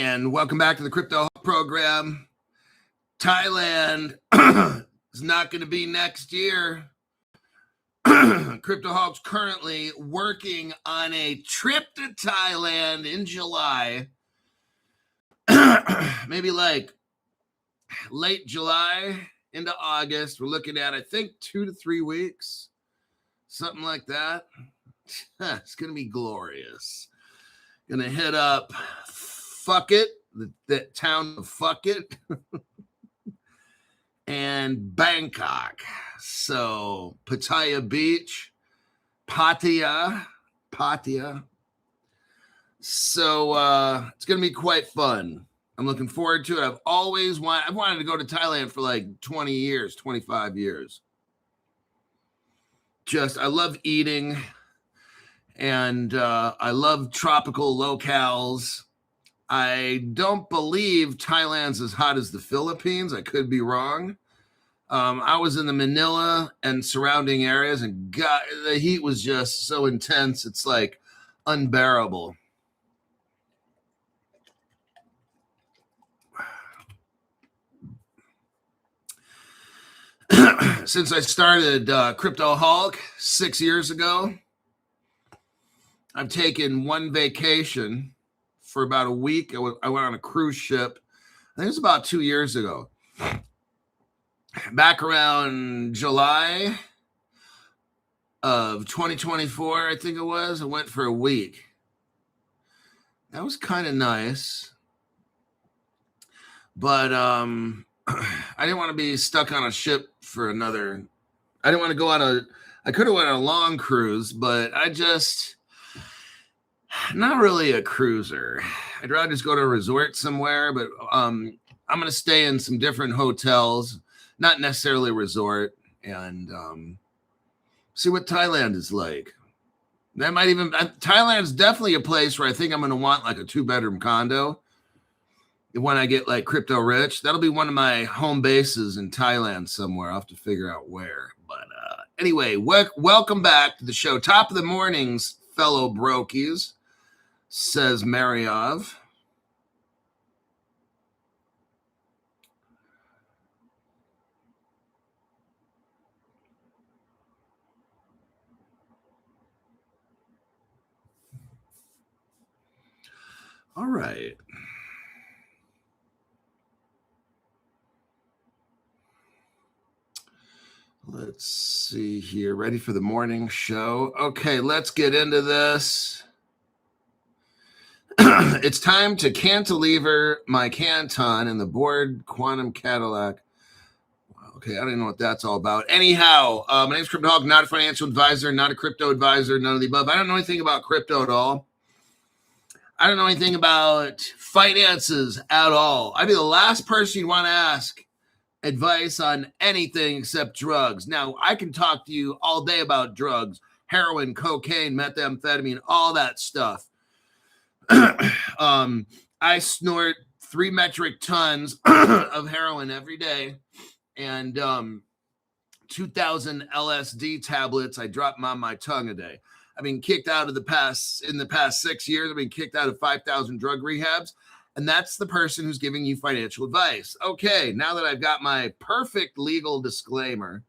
And welcome back to the Crypto program. Thailand is not going to be next year. Crypto Hawk's currently working on a trip to Thailand in July. Maybe like late July into August. We're looking at, I think, 2 to 3 weeks. Something like that. It's going to be glorious. Going to hit up Fuck It, that town of Fuck It, and Bangkok. So Pattaya Beach, Pattaya. So it's going to be quite fun. I'm looking forward to it. I've wanted to go to Thailand for like 20 years, 25 years. I love eating, and I love tropical locales. I don't believe Thailand's as hot as the Philippines. I could be wrong. I was in the Manila and surrounding areas, and God, the heat was just so intense. It's like unbearable. Since I started Crypto Hulk 6 years ago, I've taken one vacation for about a week. I went on a cruise ship. I think it was about 2 years ago. Back around July of 2024, I think it was. I went for a week. That was kind of nice. But I didn't want to be stuck on a ship for another. I didn't want to go on I could have went on a long cruise, but not really a cruiser. I'd rather just go to a resort somewhere, but I'm going to stay in some different hotels, not necessarily a resort, and see what Thailand is like. Thailand's definitely a place where I think I'm going to want like a 2-bedroom condo. When I get like crypto rich, that'll be one of my home bases in Thailand somewhere. I'll have to figure out where. But anyway, welcome back to the show. Top of the mornings, fellow brokies, says Mariov. All right. Let's see here. Ready for the morning show? Okay, let's get into this. It's time to cantilever my Canton in the board quantum Cadillac. Okay, I don't even know what that's all about. Anyhow, my name's Crypto Hawk, not a financial advisor, not a crypto advisor, none of the above. I don't know anything about crypto at all. I don't know anything about finances at all. I'd be the last person you'd want to ask advice on anything except drugs. Now, I can talk to you all day about drugs, heroin, cocaine, methamphetamine, all that stuff. I snort 3 metric tons of heroin every day, and 2,000 LSD tablets. I drop them on my tongue a day. I've been kicked out in the past 6 years. I've been kicked out of 5,000 drug rehabs. And that's the person who's giving you financial advice. Okay, now that I've got my perfect legal disclaimer.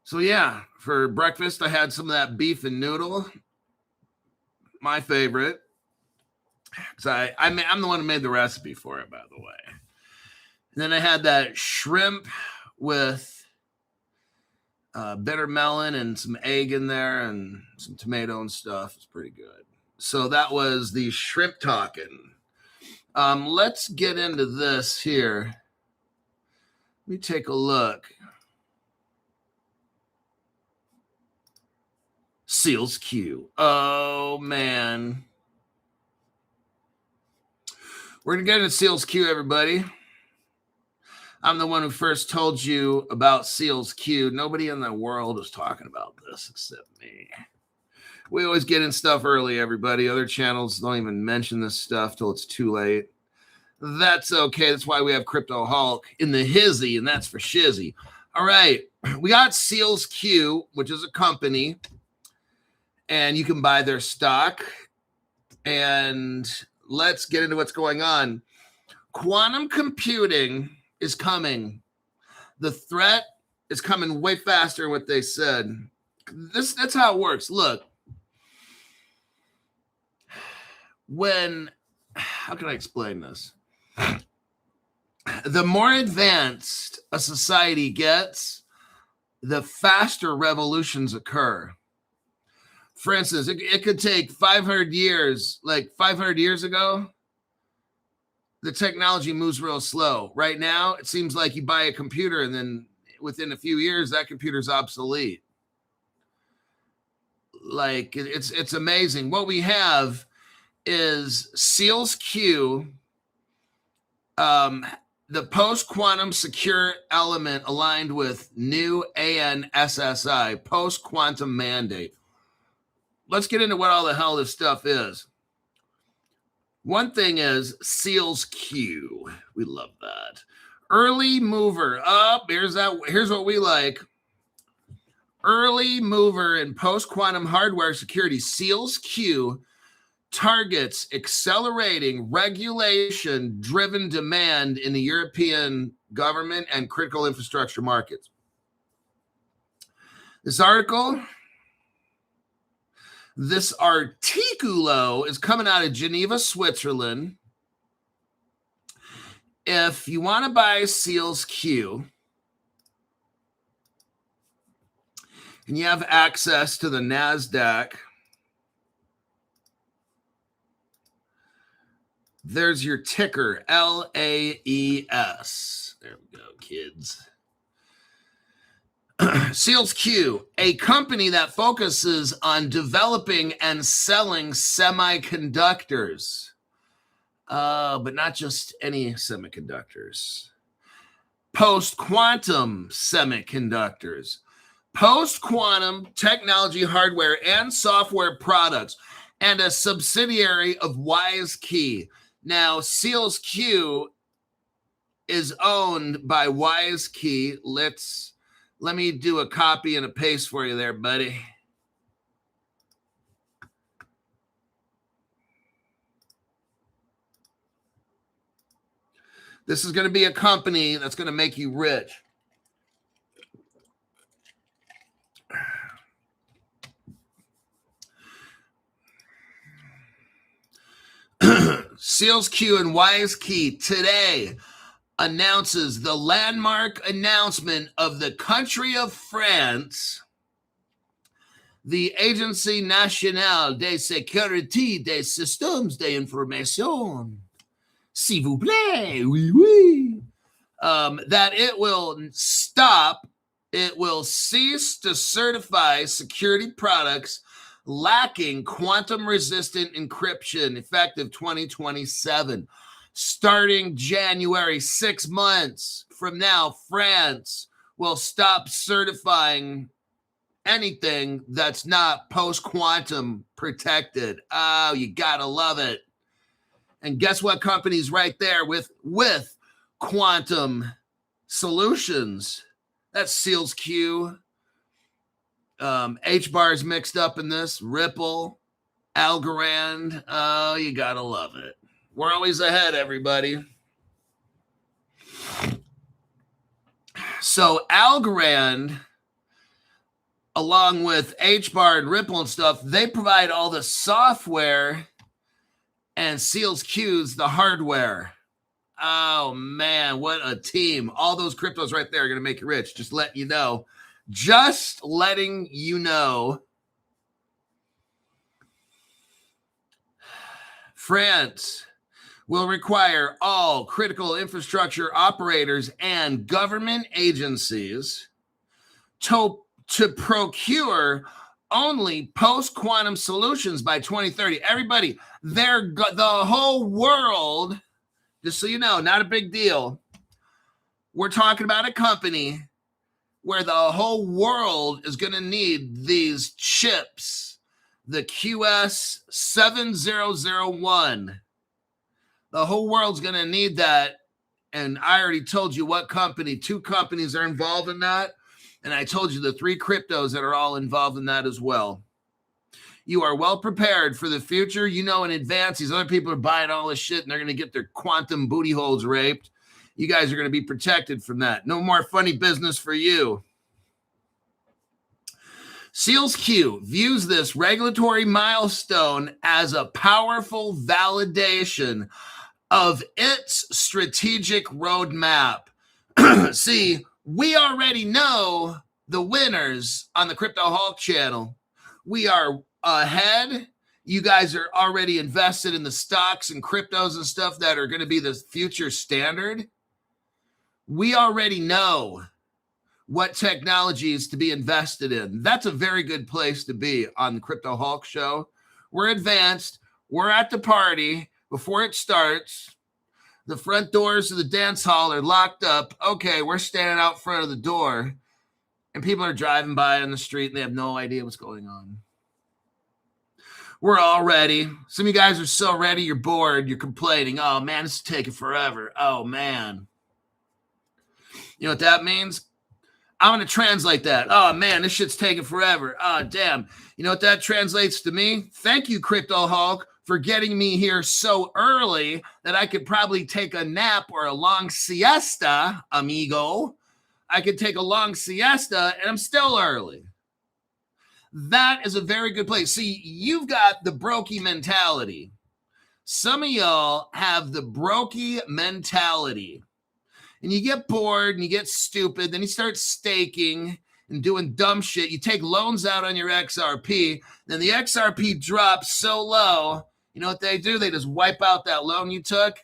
So yeah, for breakfast, I had some of that beef and noodle. My favorite. Because I'm the one who made the recipe for it, by the way. And then I had that shrimp with bitter melon and some egg in there and some tomato and stuff. It's pretty good. So that was the shrimp talking. Let's get into this here. Let me take a look. Seals Q. Oh, man. We're going to get into Seals Q, everybody. I'm the one who first told you about Seals Q. Nobody in the world is talking about this except me. We always get in stuff early, everybody. Other channels don't even mention this stuff till it's too late. That's okay. That's why we have Crypto Hulk in the hizzy, and that's for shizzy. All right. we got Seals Q, which is a company, and you can buy their stock. And let's get into what's going on. Quantum computing is coming. The threat is coming way faster than what they said. That's how it works. Look, how can I explain this? The more advanced a society gets, the faster revolutions occur. For instance, it could take 500 years, like 500 years ago, the technology moves real slow. Right now, it seems like you buy a computer and then within a few years, that computer's obsolete. Like, it's amazing. What we have is Seals Q, the post-quantum secure element aligned with new ANSSI, post-quantum mandate. Let's get into what all the hell this stuff is. One thing is Seals Q. We love that. Early mover. Here's what we like. Early mover in post-quantum hardware security. Seals Q targets accelerating regulation-driven demand in the European government and critical infrastructure markets. This articulo is coming out of Geneva, Switzerland. If you want to buy Seals Q and you have access to the NASDAQ, there's your ticker, LAES. There we go, kids. Seals Q, a company that focuses on developing and selling semiconductors, but not just any semiconductors. Post-quantum semiconductors, post-quantum technology hardware and software products, and a subsidiary of WiseKey. Now, Seals Q is owned by WiseKey. Let me do a copy and a paste for you there, buddy. This is going to be a company that's going to make you rich. Seals Q and WiseKey today announces the landmark announcement of the country of France, the Agency Nationale de Sécurité des Systèmes d'Information, s'il vous plaît, oui, oui, that it will cease to certify security products lacking quantum-resistant encryption effective 2027. Starting January, 6 months from now, France will stop certifying anything that's not post-quantum protected. Oh, you gotta love it. And guess what company's right there with quantum solutions? That's Seals Q. HBAR is mixed up in this. Ripple, Algorand. Oh, you gotta love it. We're always ahead, everybody. So Algorand, along with HBAR and Ripple and stuff, they provide all the software, and Seals Q's the hardware. Oh, man, what a team. All those cryptos right there are going to make you rich. Just letting you know. Just letting you know. France will require all critical infrastructure operators and government agencies to procure only post-quantum solutions by 2030. Everybody, the whole world, just so you know, not a big deal. We're talking about a company where the whole world is going to need these chips, the QS7001. The whole world's going to need that. And I already told you what company. 2 companies are involved in that. And I told you the 3 cryptos that are all involved in that as well. You are well prepared for the future. You know in advance these other people are buying all this shit and they're going to get their quantum booty holes raped. You guys are going to be protected from that. No more funny business for you. SEALSQ views this regulatory milestone as a powerful validation of its strategic roadmap. See, we already know the winners on the Crypto Hulk channel. We are ahead. You guys are already invested in the stocks and cryptos and stuff that are going to be the future standard. We already know what technologies to be invested in. That's a very good place to be on the Crypto Hulk show. We're advanced. We're at the party before it starts. The front doors of the dance hall are locked up. Okay, we're standing out front of the door, and people are driving by on the street, and they have no idea what's going on. We're all ready. Some of you guys are so ready, you're bored, you're complaining. Oh, man, this is taking forever. Oh, man. You know what that means? I'm going to translate that. Oh, man, this shit's taking forever. Oh, damn. You know what that translates to me? Thank you, Crypto Hulk, for getting me here so early that I could probably take a nap or a long siesta, amigo. I could take a long siesta, and I'm still early. That is a very good place. See, you've got the brokey mentality. Some of y'all have the brokey mentality. And you get bored and you get stupid. Then you start staking and doing dumb shit. You take loans out on your XRP. Then the XRP drops so low. You know what they do? They just wipe out that loan you took.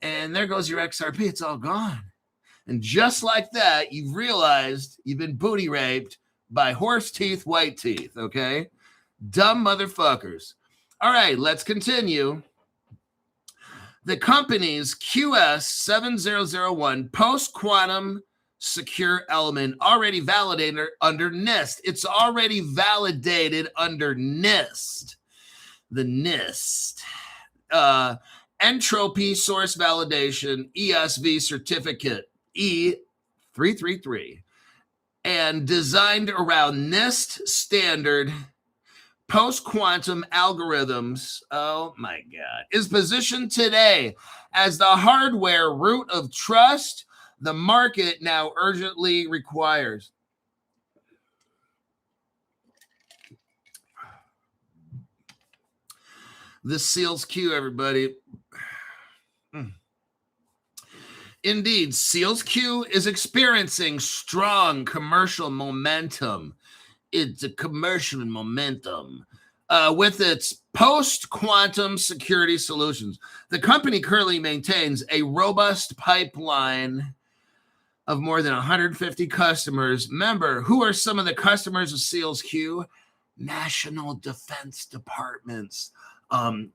And there goes your XRP. It's all gone. And just like that, you've realized you've been booty raped by horse teeth, white teeth. Okay? Dumb motherfuckers. All right, let's continue. The company's QS7001 post-quantum secure element already validated under NIST. It's already validated under NIST. The NIST. Entropy source validation ESV certificate E333. And designed around NIST standard post-quantum algorithms, oh my God, is positioned today as the hardware root of trust the market now urgently requires. This SEALSQ, everybody. Indeed, SEALSQ is experiencing strong commercial momentum. It's a commercial momentum with its post-quantum security solutions. The company currently maintains a robust pipeline of more than 150 customers. Remember, who are some of the customers of SEALSQ? National Defense Departments,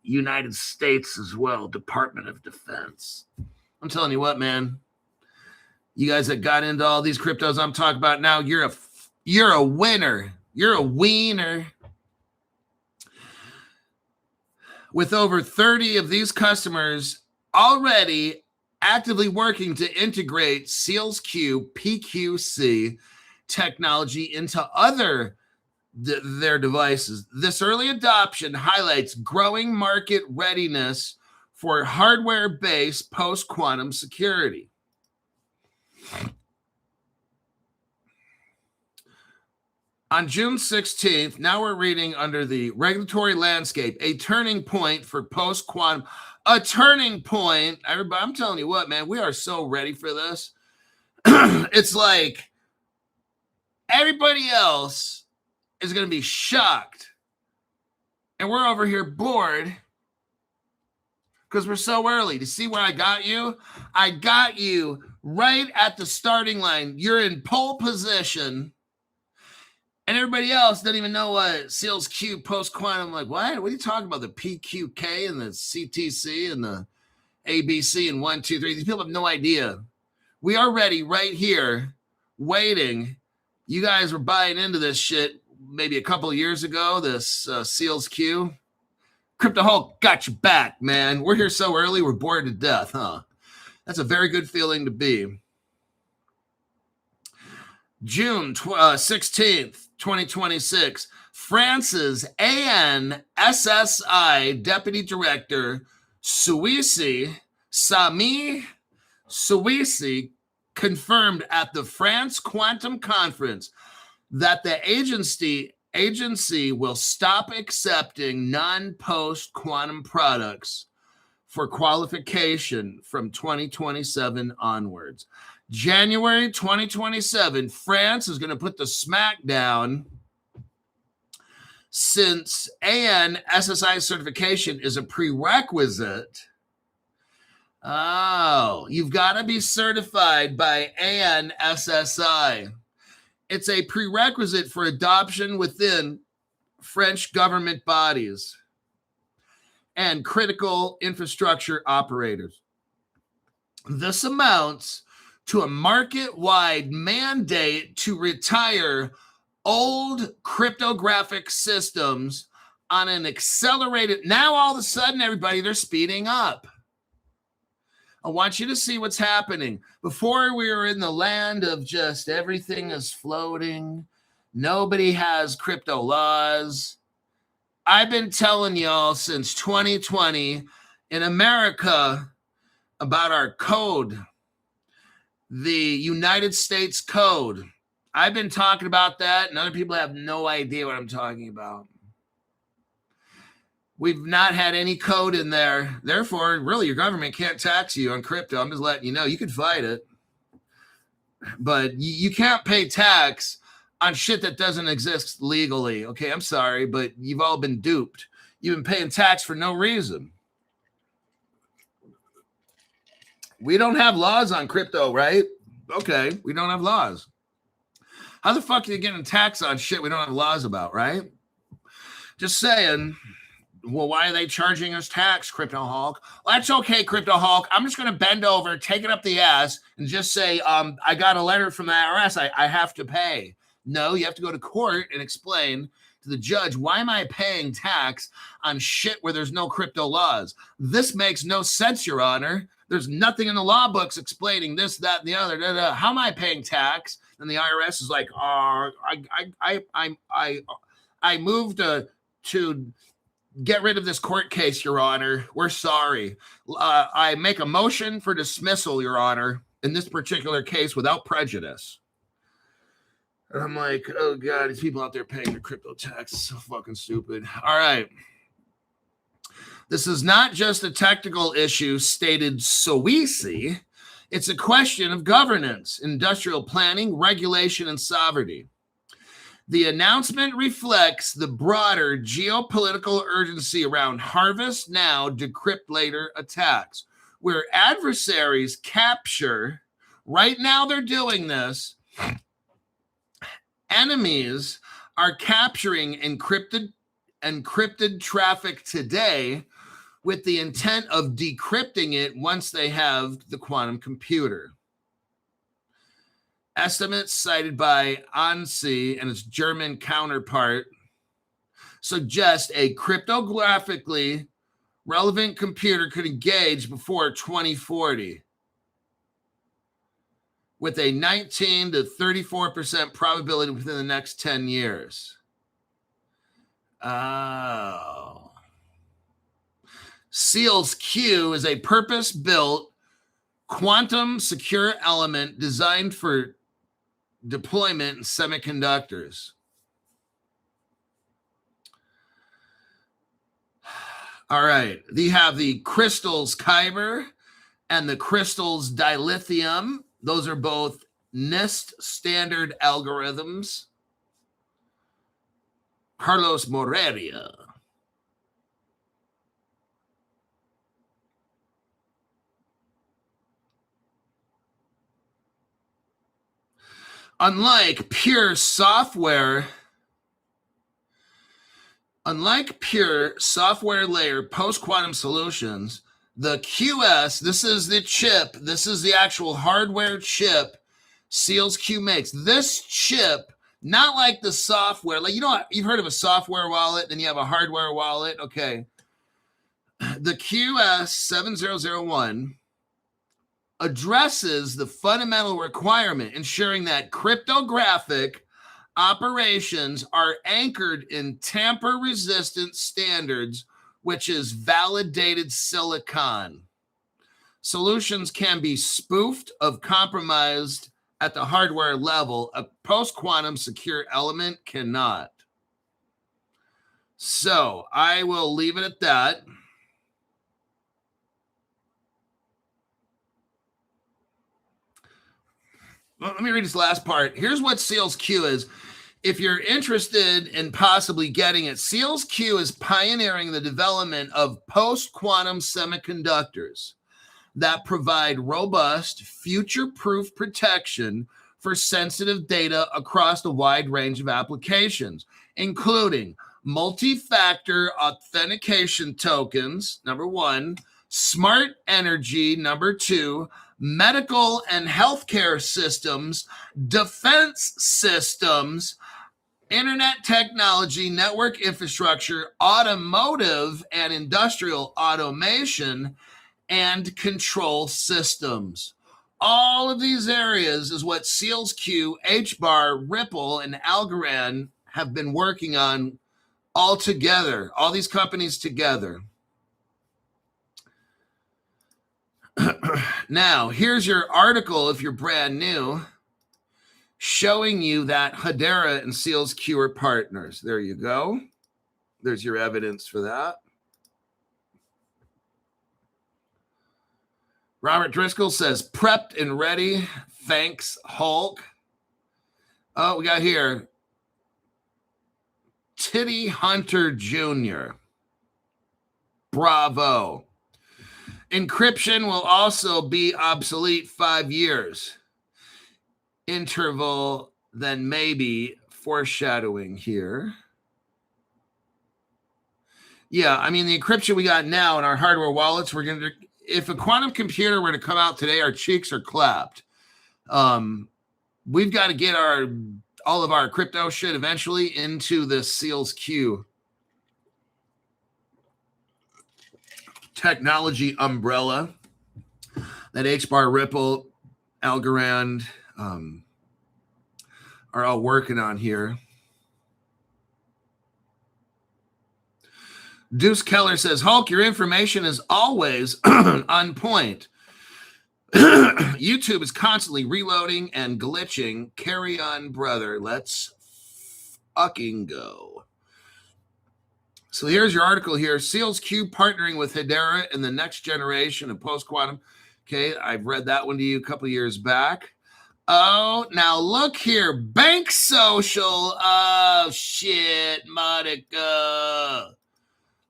United States as well, Department of Defense. I'm telling you what, man. You guys that got into all these cryptos I'm talking about now, you're a winner. You're a wiener. With over 30 of these customers already actively working to integrate SEALSQ PQC technology into their devices. This early adoption highlights growing market readiness for hardware-based post-quantum security. On June 16th, now we're reading under the regulatory landscape, a turning point for post-quantum, a turning point. Everybody, I'm telling you what, man, we are so ready for this. It's like everybody else is going to be shocked. And we're over here bored because we're so early. Do you see where I got you? I got you right at the starting line. You're in pole position. And everybody else doesn't even know what SEALSQ post-quantum. Like, what? What are you talking about? The PQK and the CTC and the ABC and 1, 2, 3. These people have no idea. We are ready right here, waiting. You guys were buying into this shit maybe a couple of years ago, this SEALSQ. Crypto Hulk got you back, man. We're here so early, we're bored to death, huh? That's a very good feeling to be. June 16th, 2026, France's ANSSI Deputy Director Sami Suisi confirmed at the France Quantum Conference that the agency will stop accepting non-post quantum products for qualification from 2027 onwards. January 2027, France is going to put the smack down since ANSSI certification is a prerequisite. Oh, you've got to be certified by ANSSI. It's a prerequisite for adoption within French government bodies and critical infrastructure operators. This amounts to a market-wide mandate to retire old cryptographic systems on an accelerated. Now, all of a sudden, everybody, they're speeding up. I want you to see what's happening. Before, we were in the land of just everything is floating. Nobody has crypto laws. I've been telling y'all since 2020 in America about our code, the United States Code. I've been talking about that, and other people have no idea what I'm talking about. We've not had any code in there. Therefore, really, your government can't tax you on crypto. I'm just letting you know. You can fight it. But you can't pay tax on shit that doesn't exist legally. Okay, I'm sorry, but you've all been duped. You've been paying tax for no reason. We don't have laws on crypto, right? Okay, we don't have laws. How the fuck are you getting tax on shit we don't have laws about, right? Just saying. Well, why are they charging us tax, Crypto Hulk? Well, that's okay, Crypto Hulk. I'm just going to bend over, take it up the ass, and just say, I got a letter from the IRS. I have to pay. No, you have to go to court and explain to the judge, why am I paying tax on shit where there's no crypto laws? This makes no sense, Your Honor. There's nothing in the law books explaining this, that, and the other. How am I paying tax? And the IRS is like, I moved to get rid of this court case, Your Honor. We're sorry. I make a motion for dismissal, Your Honor, in this particular case without prejudice. And I'm like, oh, God, these people out there paying their crypto tax. It's so fucking stupid. All right. This is not just a technical issue, stated Suisi. It's a question of governance, industrial planning, regulation, and sovereignty. The announcement reflects the broader geopolitical urgency around harvest now, decrypt later attacks, where adversaries capture, right now they're doing this, enemies are capturing encrypted traffic today with the intent of decrypting it once they have the quantum computer. Estimates cited by ANSI and its German counterpart suggest a cryptographically relevant computer could engage before 2040 with a 19 to 34% probability within the next 10 years. Oh. SEALS Q is a purpose-built quantum secure element designed for deployment in semiconductors. All right. They have the crystals Kyber and the crystals dilithium. Those are both NIST standard algorithms. Carlos Moreira. Unlike pure software layer post-quantum solutions, the QS, this is the chip, this is the actual hardware chip SEALS Q makes. This chip, not like the software, like, you know, you've heard of a software wallet, then you have a hardware wallet. Okay. The QS 7001 addresses the fundamental requirement, ensuring that cryptographic operations are anchored in tamper-resistant standards, which is validated silicon. Solutions can be spoofed or compromised at the hardware level. A post-quantum secure element cannot. So I will leave it at that. Let me read this last part. Here's what SEALSQ is. If you're interested in possibly getting it, SEALSQ is pioneering the development of post-quantum semiconductors that provide robust, future-proof protection for sensitive data across a wide range of applications, including multi-factor authentication tokens, number one, smart energy, number two, medical and healthcare systems, defense systems, internet technology, network infrastructure, automotive and industrial automation, and control systems. All of these areas is what SEALSQ, HBAR, Ripple, and Algorand have been working on all together, all these companies together. Now, here's your article if you're brand new, showing you that Hedera and SEALSQ are partners. There you go. There's your evidence for that. Robert Driscoll says, prepped and ready. Thanks, Hulk. Oh, we got here Titty Hunter Jr. Bravo. Encryption will also be obsolete 5 years. Interval, then maybe foreshadowing here. Yeah, I mean, the encryption we got now in our hardware wallets, we're going to, if a quantum computer were to come out today, our cheeks are clapped. We've got to get all of our crypto shit eventually into the SEALSQ technology umbrella that HBAR, Ripple, Algorand are all working on here. Deuce Keller says, Hulk, your information is always on point. YouTube is constantly reloading and glitching. Carry on, brother. Let's fucking go. So here's your article here. SEALSQ partnering with Hedera in the next generation of post-quantum. Okay, I've read that one to you a couple of years back. Oh, now look here. Bank Social. Oh, shit, Monica.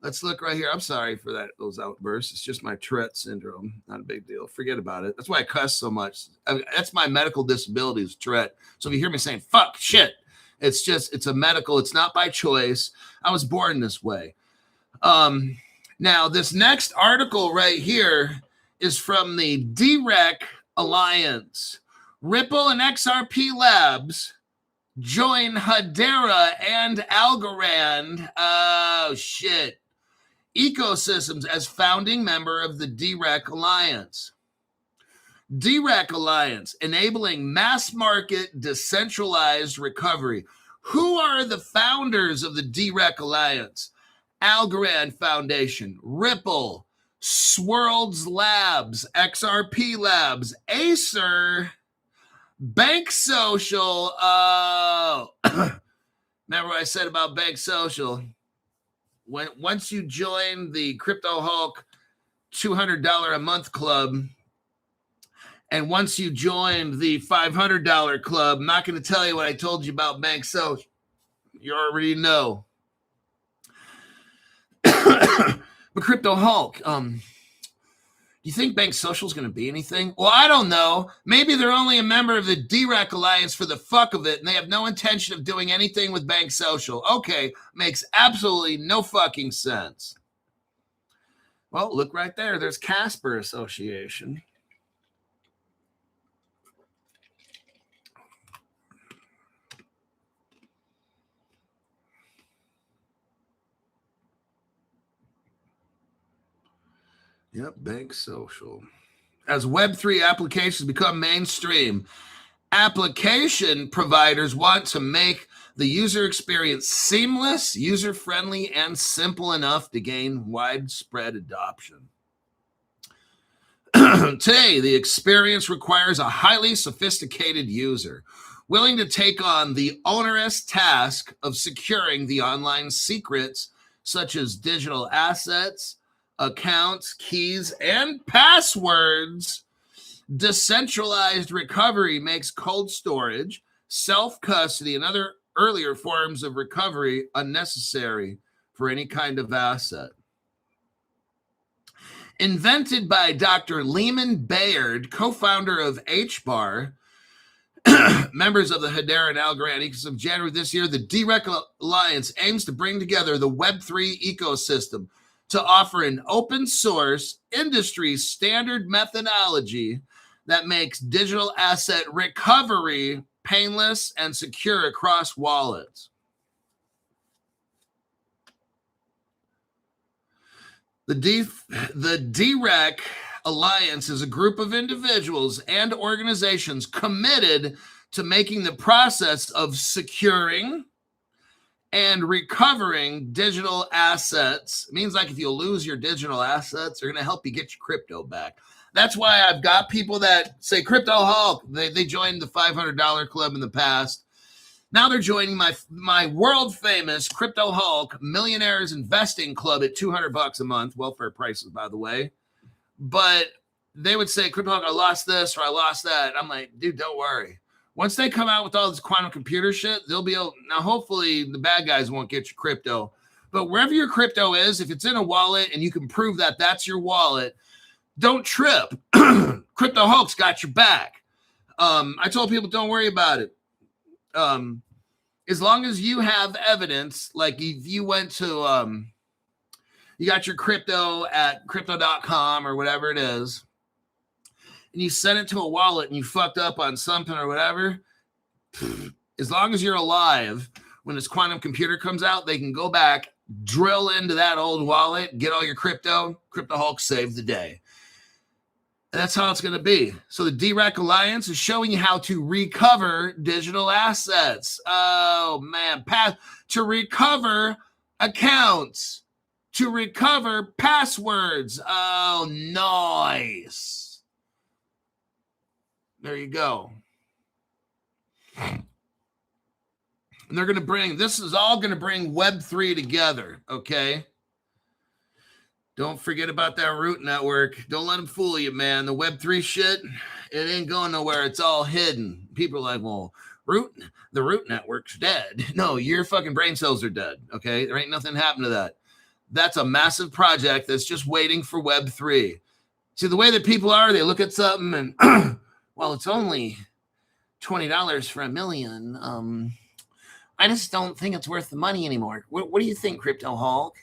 Let's look right here. I'm sorry for those outbursts. It's just my Tourette syndrome. Not a big deal. Forget about it. That's why I cuss so much. That's my medical disability is Tourette. So if you hear me saying, fuck, shit, it's a medical. It's not by choice. I was born this way. Now, this next article right here is from the DREC Alliance. Ripple and XRP Labs join Hedera and Algorand. Oh, shit. Ecosystems as founding member of the DREC Alliance. DREC Alliance, enabling mass market decentralized recovery. Who are the founders of the DREC Alliance? Algorand Foundation, Ripple, Swirlds Labs, XRP Labs, Acer, Bank Social. Oh, remember what I said about Bank Social? Once you join the Crypto Hulk $200 a month club, and once you join the $500 club, I'm not going to tell you what I told you about Bank Social. You already know. But Crypto Hulk, do you think Bank Social is going to be anything? Well, I don't know. Maybe they're only a member of the DREC Alliance for the fuck of it, and they have no intention of doing anything with Bank Social. Okay, makes absolutely no fucking sense. Well, look right there. There's Casper Association. Yep, Bank Social. As Web3 applications become mainstream, application providers want to make the user experience seamless, user-friendly, and simple enough to gain widespread adoption. Today, the experience requires a highly sophisticated user willing to take on the onerous task of securing the online secrets such as digital assets, accounts, keys, and passwords. Decentralized recovery makes cold storage, self-custody, and other earlier forms of recovery unnecessary for any kind of asset. Invented by Dr. Lehman Bayard, co-founder of HBAR, members of the Hedera and Algorand ecosystem, January this year, the DREC Alliance aims to bring together the Web3 ecosystem to offer an open source, industry standard methodology that makes digital asset recovery painless and secure across wallets. The DREC Alliance is a group of individuals and organizations committed to making the process of securing and recovering digital assets. It means like if you lose your digital assets, they're going to help you get your crypto back. That's why I've got people that say Crypto Hulk. They joined the $500 club in the past. Now they're joining my world famous Crypto Hulk Millionaires Investing Club at $200 a month. Welfare prices, by the way. But they would say, Crypto Hulk, I lost this or I lost that. I'm like, dude, don't worry. Once they come out with all this quantum computer shit, they'll be able. Now, hopefully the bad guys won't get your crypto. But wherever your crypto is, if it's in a wallet and you can prove that that's your wallet, don't trip. Crypto Hulk's got your back. I told people, don't worry about it. As long as you have evidence, like if you went to, you got your crypto at crypto.com or whatever it is, and you sent it to a wallet and you fucked up on something or whatever, as long as you're alive, when this quantum computer comes out, they can go back, drill into that old wallet, get all your crypto. Crypto Hulk saved the day. That's how it's going to be. So the DREC Alliance is showing you how to recover digital assets. Oh, man. To recover accounts. To recover passwords. Oh, nice. There you go. And they're going to bring, this is all going to bring Web3 together, okay? Don't forget about that root network. Don't let them fool you, man. The Web3 shit, it ain't going nowhere. It's all hidden. People are like, well, the root network's dead. No, your fucking brain cells are dead, okay? There ain't nothing happened to that. That's a massive project that's just waiting for Web3. See, the way that people are, they look at something and, well, it's only $20 for $1 million. I just don't think it's worth the money anymore. What do you think, Crypto Hulk?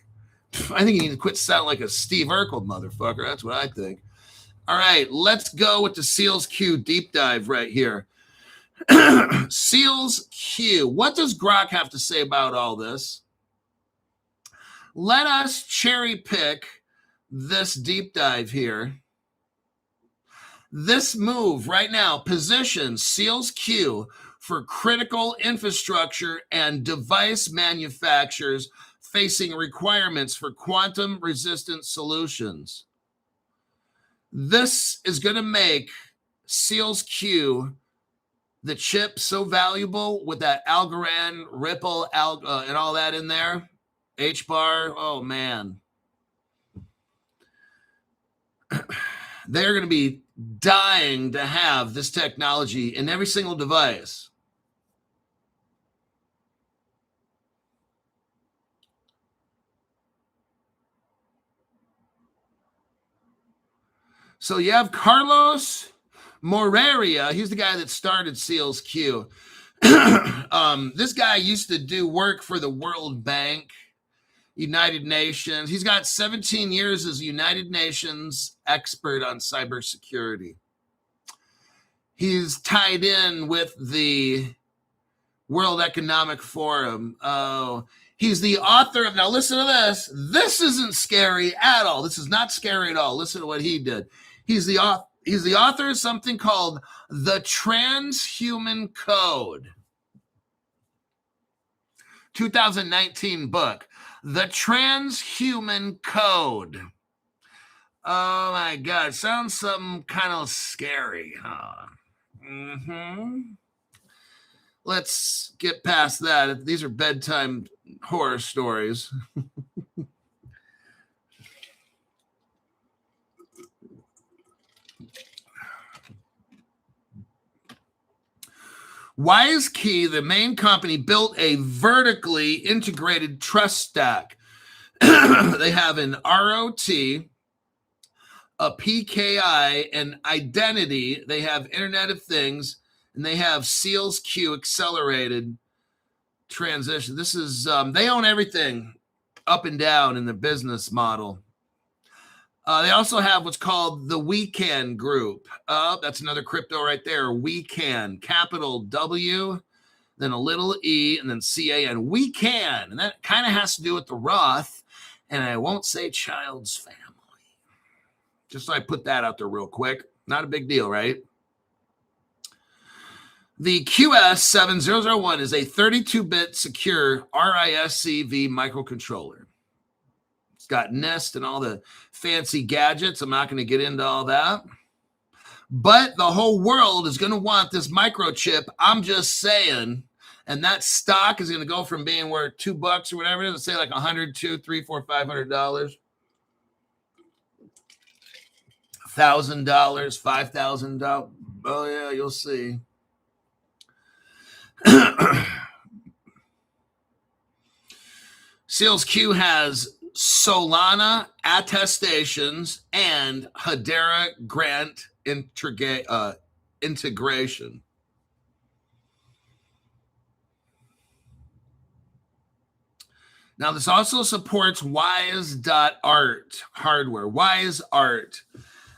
I think you need to quit sounding like a Steve Urkel motherfucker. That's what I think. All right, let's go with the Seals Q deep dive right here. Seals Q. What does Grok have to say about all this? Let us cherry pick this deep dive here. This move right now positions Seals Q for critical infrastructure and device manufacturers facing requirements for quantum-resistant solutions. This is going to make Seals Q, the chip, so valuable with that Algorand, Ripple, and all that in there. HBAR, oh man. They're going to be dying to have this technology in every single device. So you have Carlos Moreira. He's the guy that started Seals Q. This guy used to do work for the World Bank, United Nations. He's got 17 years as a United Nations expert on cybersecurity. He's tied in with the World Economic Forum. Oh, he's the author of, now listen to this. This isn't scary at all. This is not scary at all. Listen to what he did. He's the He's the author of something called The Transhuman Code. 2019 book. The Transhuman Code. Oh my God. Sounds something kind of scary, huh? Let's get past that. These are bedtime horror stories. WiseKey, the main company, built a vertically integrated trust stack. They have an ROT, a PKI, an identity. They have Internet of Things, and they have SEALSQ accelerated transition. This is, they own everything up and down in the business model. They also have what's called the WeCan group. That's another crypto right there. WeCan, capital W, then a little E, and then CAN. WeCan. And that kind of has to do with the Roth. And I won't say child's family. Just so I put that out there real quick. Not a big deal, right? The QS7001 is a 32-bit secure RISC-V microcontroller. It's got Nest and all the fancy gadgets. I'm not going to get into all that. But the whole world is going to want this microchip. I'm just saying. And that stock is going to go from being worth $2 or whatever it is, say like $100, $200, $300, $400, $500. $1,000, $5,000. Oh, yeah, you'll see. SEALSQ has Solana attestations and Hedera grant integration. Now, this also supports Wise.art hardware. WiseArt.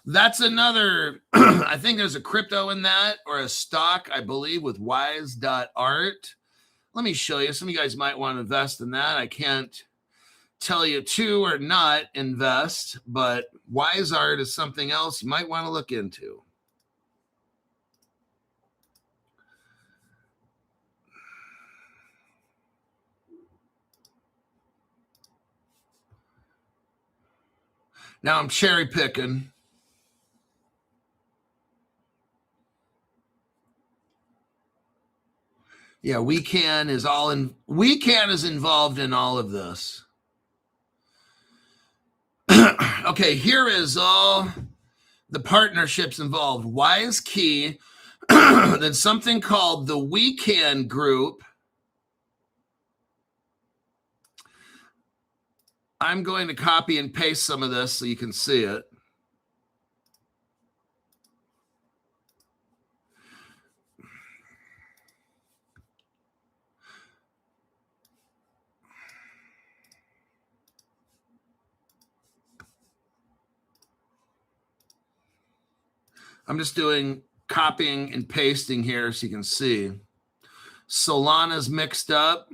That's another, I think there's a crypto in that or a stock, I believe, with Wise.art. Let me show you. Some of you guys might want to invest in that. I can't tell you to or not invest, but WiseArt is something else you might want to look into. Now I'm cherry picking. Yeah, WeCan is involved in all of this. Okay, here is all the partnerships involved. WiseKey, then something called the WeCan group. I'm going to copy and paste some of this so you can see it. I'm just doing copying and pasting here so you can see. Solana's mixed up.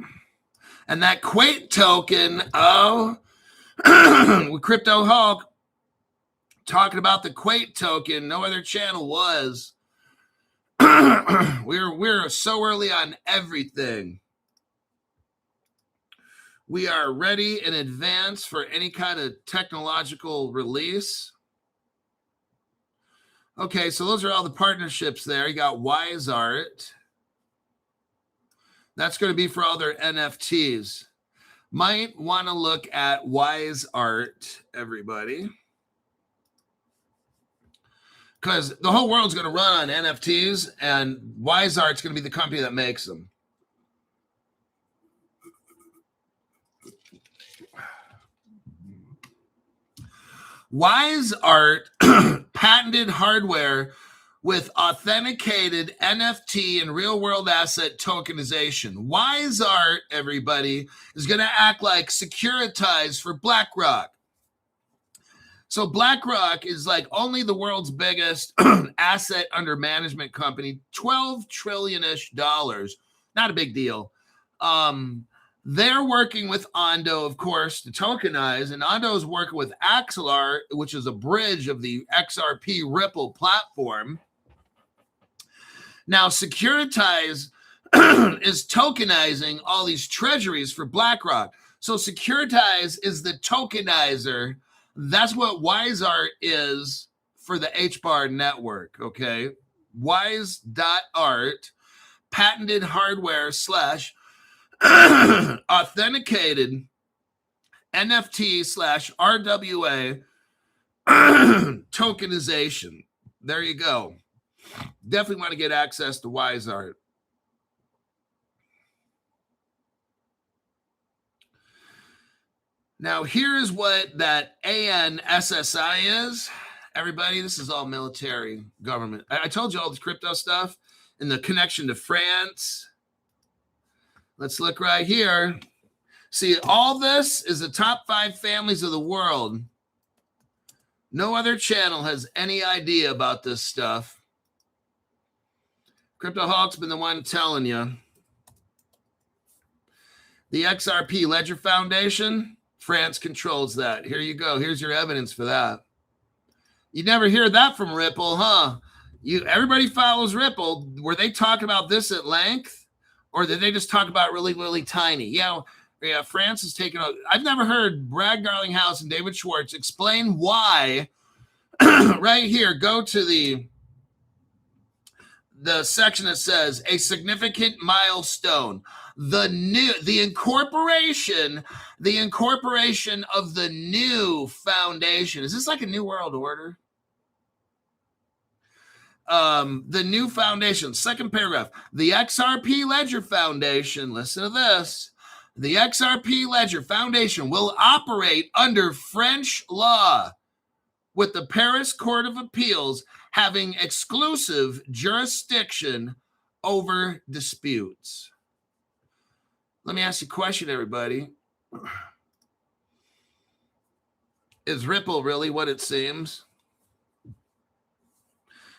And that Quant token, with Crypto Hulk talking about the Quant token, no other channel was. We're so early on everything. We are ready in advance for any kind of technological release. Okay, so those are all the partnerships there. You got WiseArt. That's going to be for all their NFTs. Might want to look at WiseArt, everybody. Because the whole world's going to run on NFTs, and WiseArt's going to be the company that makes them. WiseArt patented hardware with authenticated NFT and real-world asset tokenization. WiseArt, everybody, is going to act like Securitize for BlackRock. So BlackRock is like only the world's biggest asset under management company, $12 trillion-ish. Not a big deal. They're working with Ondo, of course, to tokenize, and Ondo is working with Axelar, which is a bridge of the XRP Ripple platform. Now, Securitize is tokenizing all these treasuries for BlackRock. So Securitize is the tokenizer. That's what WiseArt is for the HBAR network, okay? Wise.art, patented hardware / authenticated NFT / RWA tokenization. There you go. Definitely want to get access to WiseArt. Now, here's what that ANSSI is. Everybody, this is all military government. I told you all this crypto stuff and the connection to France. Let's look right here. See, all this is the top 5 families of the world. No other channel has any idea about this stuff. Crypto Hawk's been the one telling you. The XRP Ledger Foundation, France controls that. Here you go. Here's your evidence for that. You never hear that from Ripple, huh? Everybody follows Ripple. Were they talking about this at length? Or did they just talk about really, really tiny? Yeah, France is taking out. I've never heard Brad Garlinghouse and David Schwartz explain why. Right here, go to the section that says a significant milestone. The incorporation of the new foundation. Is this like a new world order? The new foundation, second paragraph. The XRP Ledger Foundation, listen to this. The XRP Ledger Foundation will operate under French law, with the Paris Court of Appeals having exclusive jurisdiction over disputes. Let me ask you a question, everybody. Is Ripple really what it seems?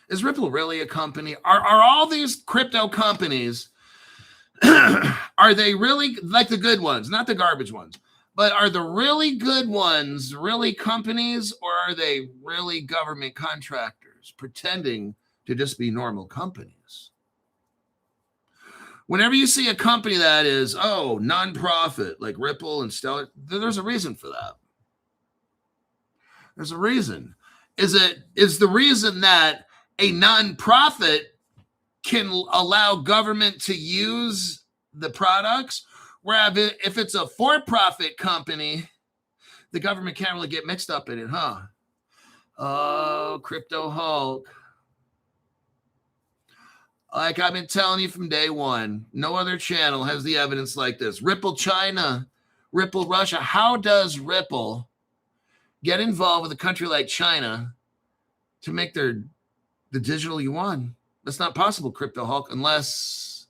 Is Ripple really a company? Are all these crypto companies, are they really like the good ones, not the garbage ones, but are the really good ones really companies, or are they really government contractors pretending to just be normal companies? Whenever you see a company that is, nonprofit, like Ripple and Stellar, there's a reason for that. There's a reason. Is the reason that a nonprofit can allow government to use the products, whereas if it's a for-profit company, the government can't really get mixed up in it, huh? Oh, Crypto Hulk. Like I've been telling you from day one, no other channel has the evidence like this. Ripple China, Ripple Russia. How does Ripple get involved with a country like China to make the digital yuan? That's not possible, Crypto Hulk, unless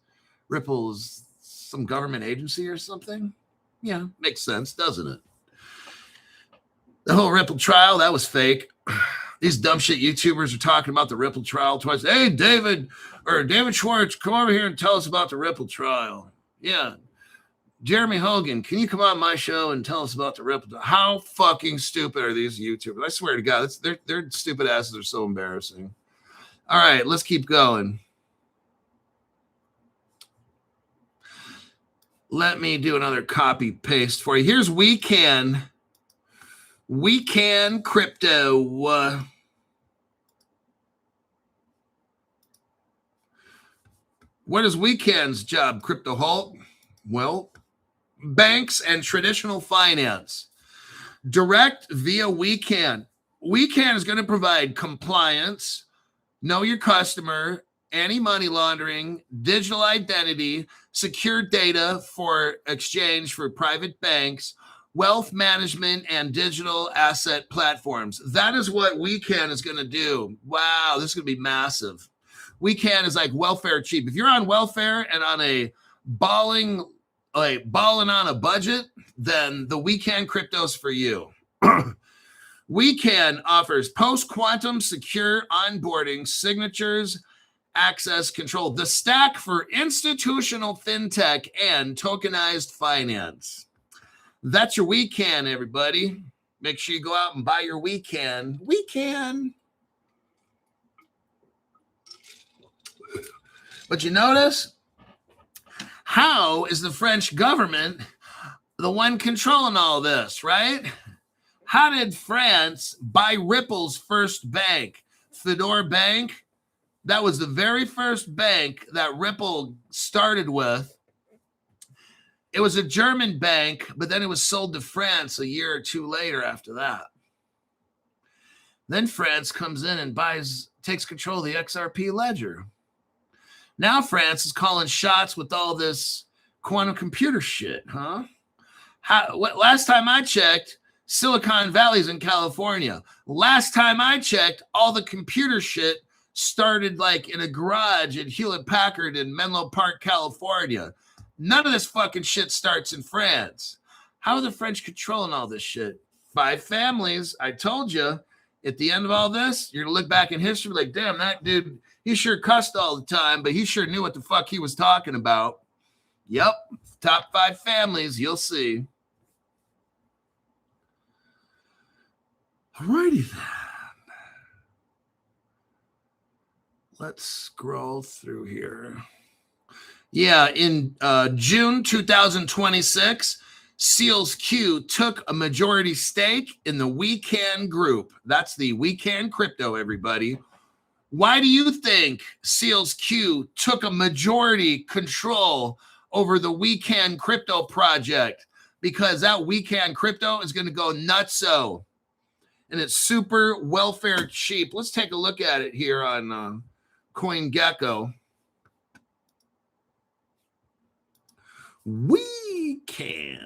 Ripple's some government agency or something. Yeah, makes sense, doesn't it? The whole Ripple trial, that was fake. These dumb shit YouTubers are talking about the Ripple trial twice. Hey, David Schwartz, come over here and tell us about the Ripple trial. Yeah. Jeremy Hogan, can you come on my show and tell us about the Ripple trial? How fucking stupid are these YouTubers? I swear to God, their stupid asses are so embarrassing. All right, let's keep going. Let me do another copy paste for you. Here's WeCan. WeCan Crypto. What is WeCan's job, Crypto Hulk? Well, banks and traditional finance. Direct via WeCan. WeCan is going to provide compliance, know your customer, anti-money laundering, digital identity, secure data for exchange for private banks, wealth management, and digital asset platforms. That is what WeCan is going to do. Wow, this is going to be massive. WeCan is like welfare cheap. If you're on welfare and on a balling on a budget, then the WeCan crypto's for you. WeCan offers post-quantum secure onboarding, signatures, access control. The stack for institutional fintech and tokenized finance. That's your WeCan, everybody. Make sure you go out and buy your WeCan. WeCan. But you notice, how is the French government the one controlling all this, right? How did France buy Ripple's first bank? Fedor Bank? That was the very first bank that Ripple started with. It was a German bank, but then it was sold to France a year or two later after that. Then France comes in and takes control of the XRP ledger. Now France is calling shots with all this quantum computer shit, huh? Last time I checked, Silicon Valley's in California. Last time I checked, all the computer shit started like in a garage at Hewlett Packard in Menlo Park, California. None of this fucking shit starts in France. How are the French controlling all this shit? 5 families. I told you, at the end of all this, you're going to look back in history like, damn, that dude, he sure cussed all the time, but he sure knew what the fuck he was talking about. Yep. Top 5 families. You'll see. Alrighty then. Let's scroll through here. Yeah, in June 2026, Seals Q took a majority stake in the WeCan group. That's the WeCan crypto, everybody. Why do you think Seals Q took a majority control over the WeCan crypto project? Because that WeCan crypto is going to go nutso. And it's super welfare cheap. Let's take a look at it here on CoinGecko. WeCan.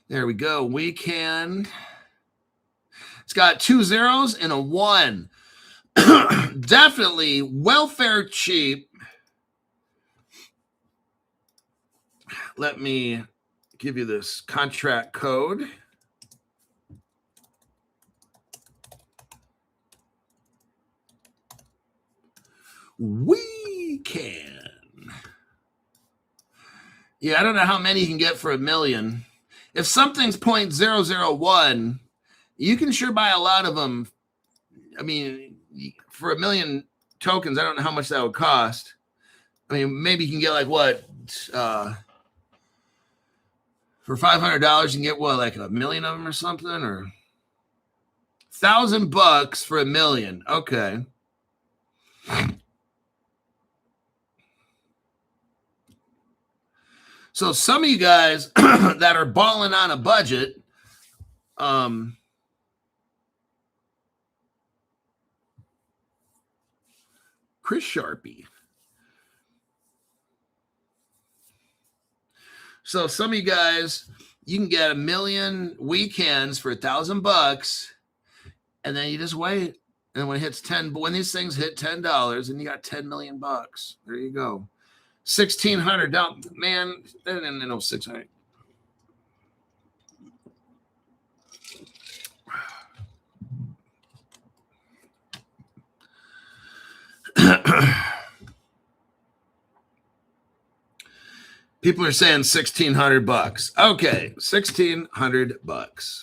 There we go. WeCan. It's got 2 zeros and a 1. Definitely welfare cheap. Let me give you this contract code. WeCan. Yeah, I don't know how many you can get for $1 million. If something's 0.001, you can sure buy a lot of them. I mean, for $1 million tokens, I don't know how much that would cost. I mean, maybe you can get like what? For $500, you can get what, like 1 million of them or something, or $1,000 for $1 million. Okay. So some of you guys that are balling on a budget, Chris Sharpie. So some of you guys, you can get 1 million WeCans for $1,000, and then you just wait. And when it hits when these things hit $10, and you got $10 million. There you go. $1,600. Man, no 600. People are saying $1,600. Okay, $1,600.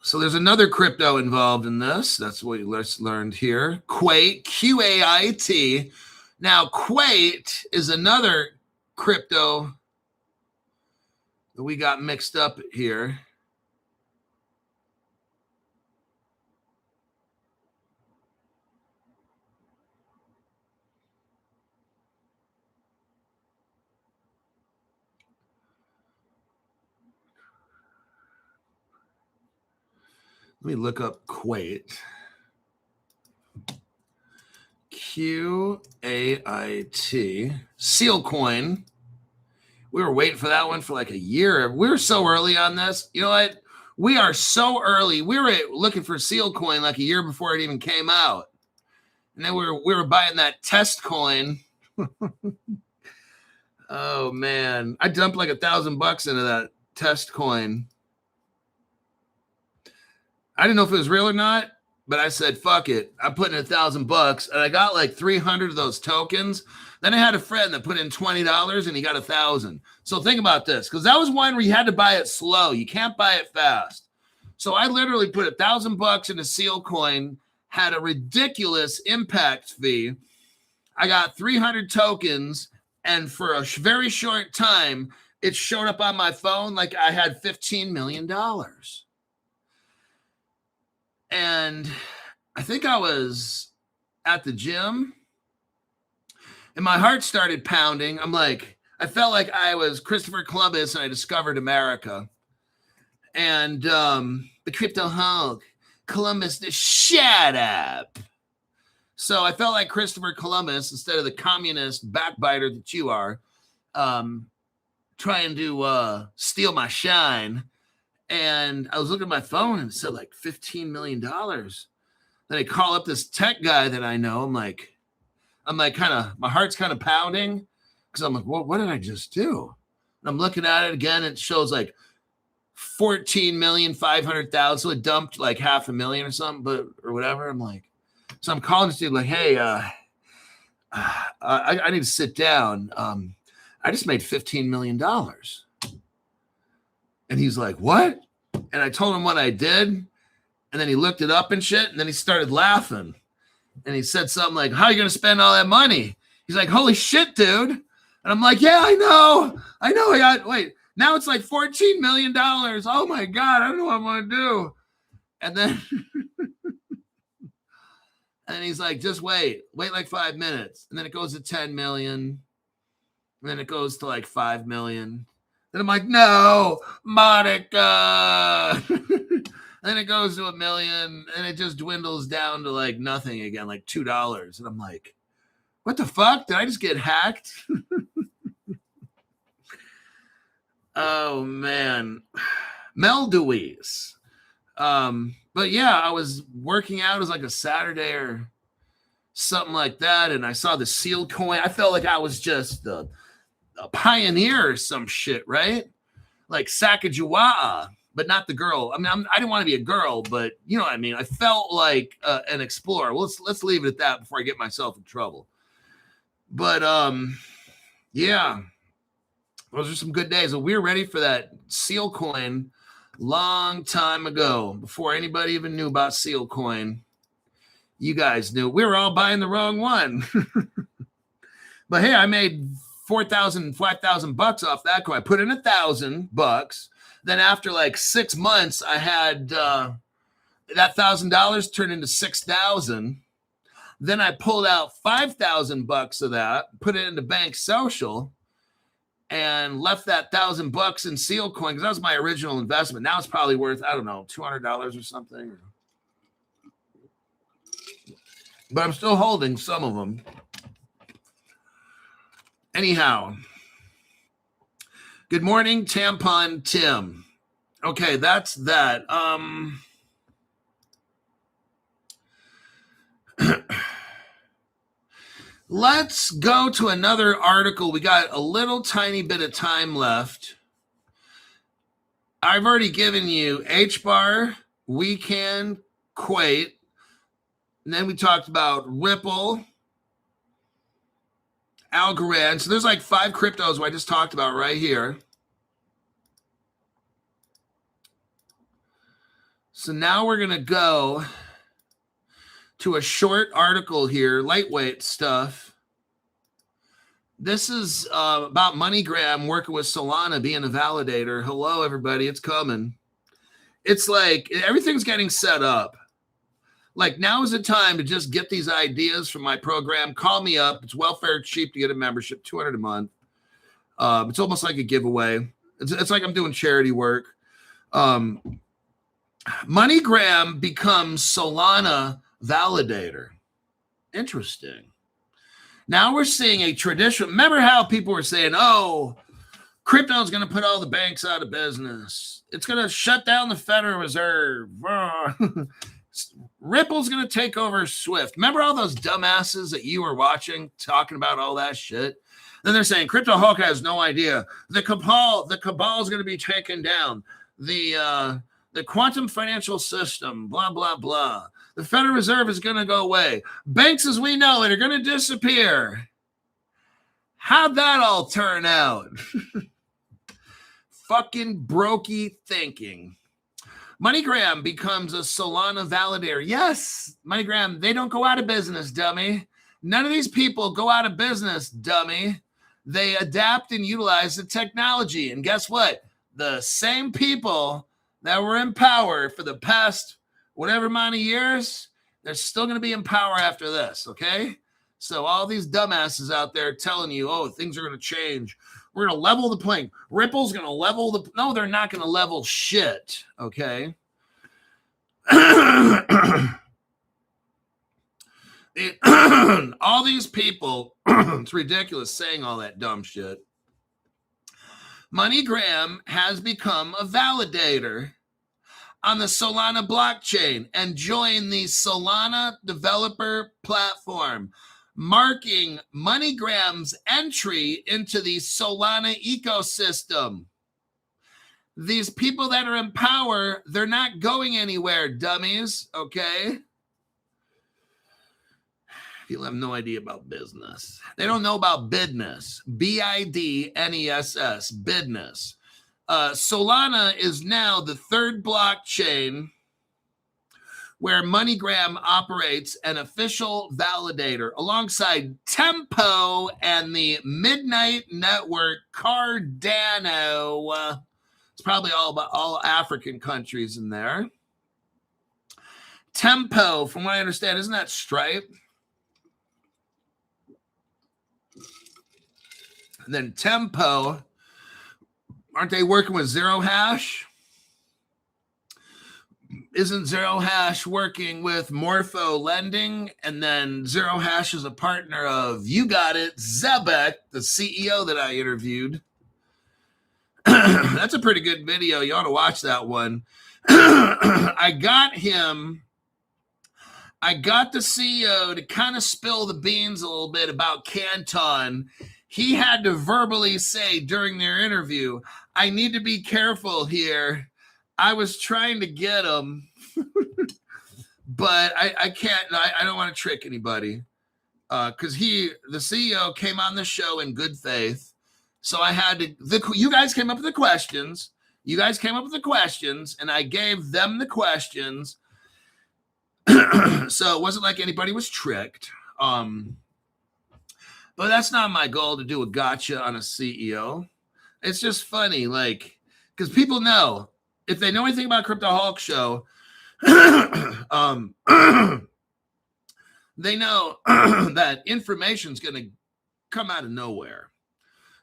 So there's another crypto involved in this. That's what we just learned here. Quait, Q-A-I-T. Now, Quait is another crypto that we got mixed up here. Let me look up Quait. Q-A-I-T. Seal coin. We were waiting for that one for like a year. We were so early on this. You know what? We are so early. We were looking for Seal coin like a year before it even came out. And then we were buying that test coin. Oh, man. I dumped like $1,000 into that test coin. I didn't know if it was real or not, but I said, fuck it. I put in $1,000 and I got like 300 of those tokens. Then I had a friend that put in $20 and he got 1,000. So think about this, because that was one where you had to buy it slow. You can't buy it fast. So I literally put $1,000 in a seal coin, had a ridiculous impact fee. I got 300 tokens, and for a very short time, it showed up on my phone like I had $15 million. And I think I was at the gym and my heart started pounding. I'm like, I felt like I was Christopher Columbus and I discovered America. And the crypto Hulk, Columbus, shut up. So I felt like Christopher Columbus instead of the communist backbiter that you are, trying to steal my shine. And I was looking at my phone and it said like $15 million. Then I call up this tech guy that I know. I'm like kind of, my heart's kind of pounding because I'm like, what did I just do? And I'm looking at it again. And it shows like 14,500,000. So it dumped like 500,000 or something, or whatever. I'm like, so I'm calling this dude like, hey, I need to sit down. I just made $15 million. And he's like, what? And I told him what I did. And then he looked it up and shit. And then he started laughing. And he said something like, how are you going to spend all that money? He's like, holy shit, dude. And I'm like, yeah, I know. Now it's like $14 million. Oh my God. I don't know what I'm going to do. And then, and he's like, just wait like 5 minutes. And then it goes to 10 million. And then it goes to like 5 million. And I'm like, no, Monica. And then it goes to 1 million and it just dwindles down to like nothing again, like $2. And I'm like, what the fuck? Did I just get hacked? Oh, man. Mel Deweese. But yeah, I was working out. It was like a Saturday or something like that. And I saw the seal coin. I felt like I was just a pioneer or some shit, right? Like Sacagawea, but not the girl. I mean, I didn't want to be a girl, but you know what I mean? I felt like an explorer. Well, let's leave it at that before I get myself in trouble. But yeah, those are some good days. So we were ready for that seal coin long time ago, before anybody even knew about seal coin. You guys knew. We were all buying the wrong one. But hey, I made $5,000 off that coin. I put in $1,000. Then after like 6 months, I had that $1,000 turned into $6,000. Then I pulled out $5,000 of that, put it into Bank Social, and left that $1,000 in seal coin because that was my original investment. Now it's probably worth, I don't know, $200 or something. But I'm still holding some of them. Anyhow, good morning, Tampon Tim. Okay, that's that. Let's go to another article. We got a little tiny bit of time left. I've already given you HBAR, WeCan, Quant, and then we talked about Ripple, ALGO. So there's like 5 cryptos I just talked about right here. So now we're going to go to a short article here, lightweight stuff. This is about MoneyGram working with Solana, being a validator. Hello, everybody. It's coming. It's like everything's getting set up. Like now is the time to just get these ideas from my program. Call me up. It's welfare cheap to get a membership, $200 a month. It's almost like a giveaway. It's like I'm doing charity work. MoneyGram becomes Solana validator. Interesting. Now we're seeing a traditional. Remember how people were saying, oh, crypto is going to put all the banks out of business. It's going to shut down the Federal Reserve. Ripple's going to take over Swift. Remember all those dumbasses that you were watching talking about all that shit? Then they're saying Crypto Hulk has no idea. The cabal is going to be taken down. The the quantum financial system, blah, blah, blah. The Federal Reserve is going to go away. Banks as we know it are going to disappear. How'd that all turn out? Fucking brokey thinking. MoneyGram becomes a Solana validator. Yes, MoneyGram, they don't go out of business, dummy. None of these people go out of business, dummy. They adapt and utilize the technology. And guess what? The same people that were in power for the past whatever amount of years, they're still going to be in power after this, okay? So all these dumbasses out there telling you, oh, things are going to change. We're going to level the playing. Ripple's going to level the... No, they're not going to level shit, okay? All these people, it's ridiculous saying all that dumb shit. MoneyGram has become a validator on the Solana blockchain and joined the Solana developer platform, marking MoneyGram's entry into the Solana ecosystem. These people that are in power, they're not going anywhere, dummies, okay? People have no idea about business. They don't know about bidness. B-I-D-N-E-S-S, bidness. Solana is now the third blockchain where MoneyGram operates an official validator alongside Tempo and the Midnight Network Cardano. It's probably all African countries in there. Tempo, from what I understand, isn't that Stripe? And then Tempo, aren't they working with Zero Hash? Isn't Zero Hash working with Morpho Lending? And then Zero Hash is a partner of, you got it, Zebek, the CEO that I interviewed. That's a pretty good video. You ought to watch that one. I got the CEO to kind of spill the beans a little bit about Canton. He had to verbally say during their interview, I need to be careful here. I was trying to get him, but I can't. I don't want to trick anybody because the CEO came on the show in good faith. So I had to, you guys came up with the questions. You guys came up with the questions, and I gave them the questions. So it wasn't like anybody was tricked. But that's not my goal to do a gotcha on a CEO. It's just funny, like, because people know, if they know anything about Crypto Hulk Show, they know that information's going to come out of nowhere.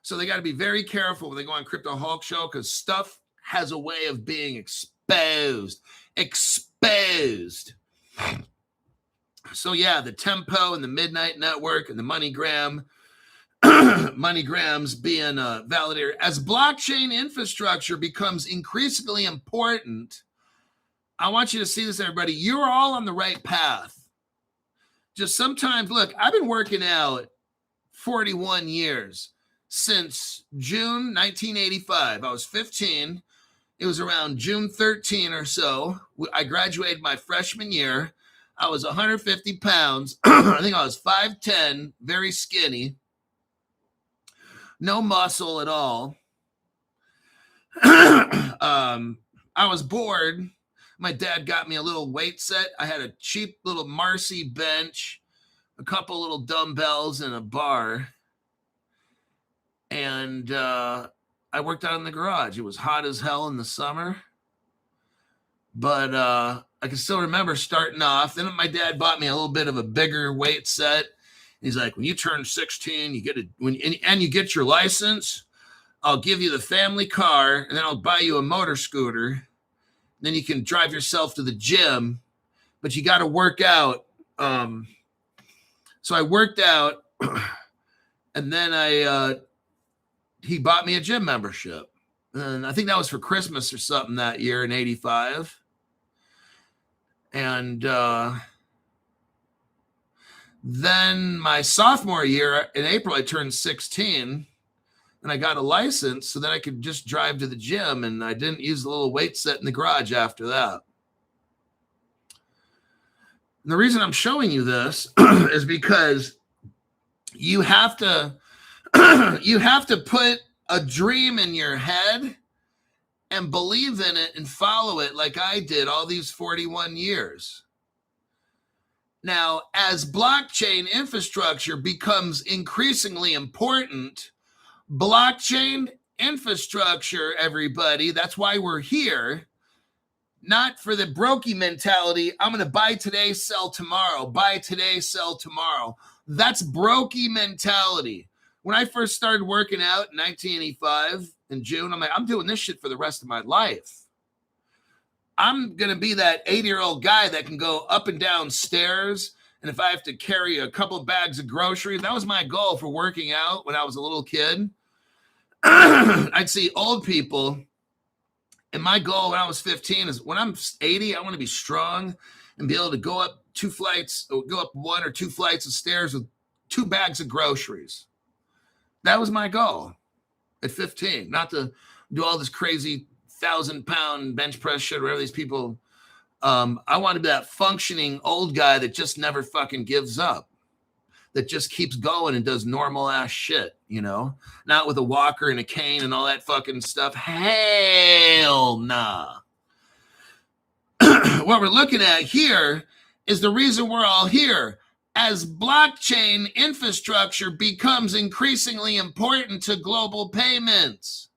So they got to be very careful when they go on Crypto Hulk Show because stuff has a way of being exposed. So yeah, the Tempo and the Midnight Network and the MoneyGram, MoneyGram's being a validator. As blockchain infrastructure becomes increasingly important, I want you to see this, everybody. You're all on the right path. Just sometimes, look, I've been working out 41 years since June 1985. I was 15. It was around June 13 or so. I graduated my freshman year. I was 150 pounds. I think I was 5'10", very skinny. No muscle at all. I was bored. My dad got me a little weight set. I had a cheap little Marcy bench, a couple little dumbbells, and a bar. And I worked out in the garage. It was hot as hell in the summer. But I can still remember starting off. Then my dad bought me a little bit of a bigger weight set. He's like, when you turn 16, you get and you get your license, I'll give you the family car, and then I'll buy you a motor scooter. Then you can drive yourself to the gym, but you got to work out. So I worked out, and then he bought me a gym membership. And I think that was for Christmas or something that year in 85. And then my sophomore year in April, I turned 16. and I got a license so that I could just drive to the gym, and I didn't use the little weight set in the garage after that. And the reason I'm showing you this is because you have to put a dream in your head and believe in it and follow it like I did all these 41 years. Now, as blockchain infrastructure becomes increasingly important, blockchain infrastructure, everybody, that's why we're here, not for the brokey mentality. I'm going to buy today, sell tomorrow, buy today, sell tomorrow. That's brokey mentality. When I first started working out in 1985 in June, I'm like, I'm doing this shit for the rest of my life. I'm going to be that 80-year-old guy that can go up and down stairs. And if I have to carry a couple of bags of groceries, that was my goal for working out when I was a little kid. I'd see old people. And my goal when I was 15 is when I'm 80, I want to be strong and be able to go up one or two flights of stairs with 2 bags of groceries. That was my goal at 15, not to do all this crazy 1,000-pound bench press shit, whatever these people. I want to be that functioning old guy that just never fucking gives up, that just keeps going and does normal ass shit, not with a walker and a cane and all that fucking stuff. Hell nah. What we're looking at here is the reason we're all here. As blockchain infrastructure becomes increasingly important to global payments,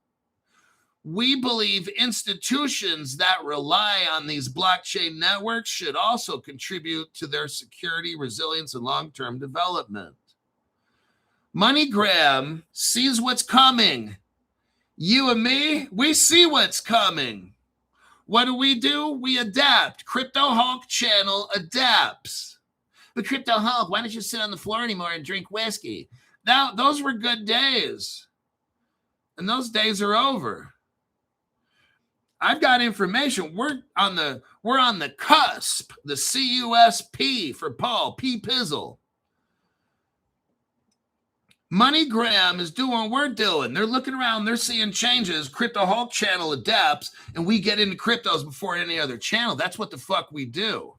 we believe institutions that rely on these blockchain networks should also contribute to their security, resilience, and long-term development. MoneyGram sees what's coming. You and me, we see what's coming. What do? We adapt. Crypto Hulk channel adapts. But Crypto Hulk, why don't you sit on the floor anymore and drink whiskey? Now, those were good days. And those days are over. I've got information. We're on the cusp. The CUSP for Paul P. Pizzle. MoneyGram is doing what we're doing. They're looking around. They're seeing changes. Crypto Hulk channel adapts, and we get into cryptos before any other channel. That's what the fuck we do.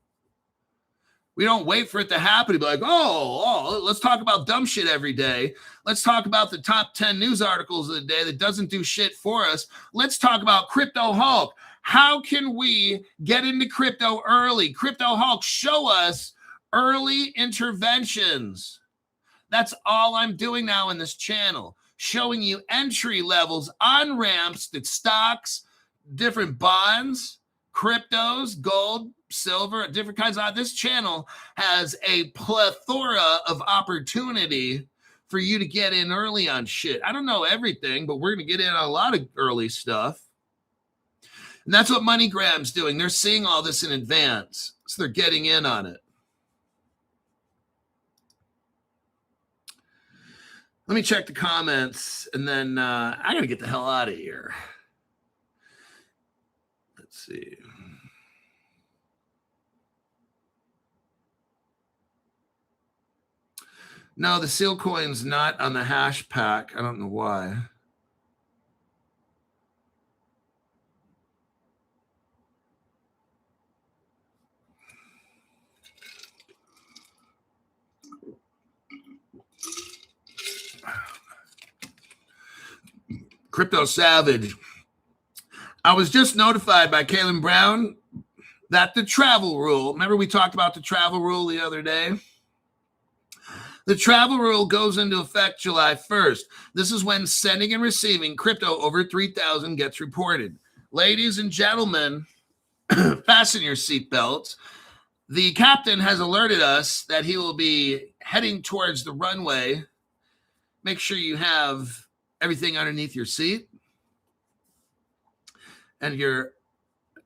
We don't wait for it to happen to be like, oh, let's talk about dumb shit every day. Let's talk about the top 10 news articles of the day that doesn't do shit for us. Let's talk about Crypto Hulk. How can we get into crypto early? Crypto Hulk, show us early interventions. That's all I'm doing now in this channel, showing you entry levels, on-ramps to stocks, different bonds, cryptos, gold, silver, different kinds of. This channel has a plethora of opportunity for you to get in early on shit. I don't know everything, but we're going to get in on a lot of early stuff. And that's what MoneyGram's doing. They're seeing all this in advance, so they're getting in on it. Let me check the comments, and then I got to get the hell out of here. Let's see. No, the seal coin's not on the hash pack. I don't know why. Crypto Savage. I was just notified by Kaylin Brown that the travel rule, remember we talked about the travel rule the other day? The travel rule goes into effect July 1st. This is when sending and receiving crypto over 3,000 gets reported. Ladies and gentlemen, fasten your seatbelts. The captain has alerted us that he will be heading towards the runway. Make sure you have everything underneath your seat. And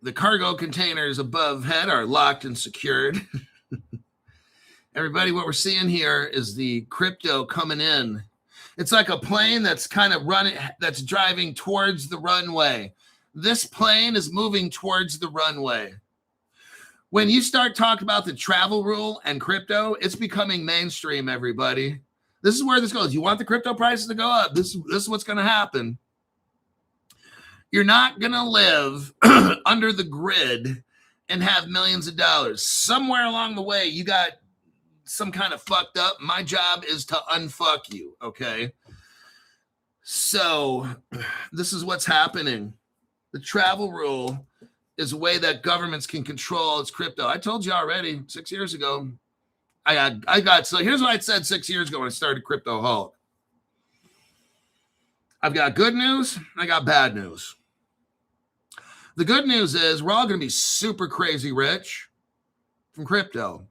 the cargo containers above head are locked and secured. Everybody, what we're seeing here is the crypto coming in. It's like a plane that's kind of that's driving towards the runway. This plane is moving towards the runway. When you start talking about the travel rule and crypto, it's becoming mainstream, everybody. This is where this goes. You want the crypto prices to go up. This is what's going to happen. You're not going to live under the grid and have millions of dollars. Somewhere along the way, you got some kind of fucked up. My job is to unfuck you, okay? So this is what's happening. The travel rule is a way that governments can control its crypto. I told you already 6 years ago. So here's what I said 6 years ago when I started Crypto Hulk. I've got good news. I got bad news. The good news is we're all going to be super crazy rich from crypto.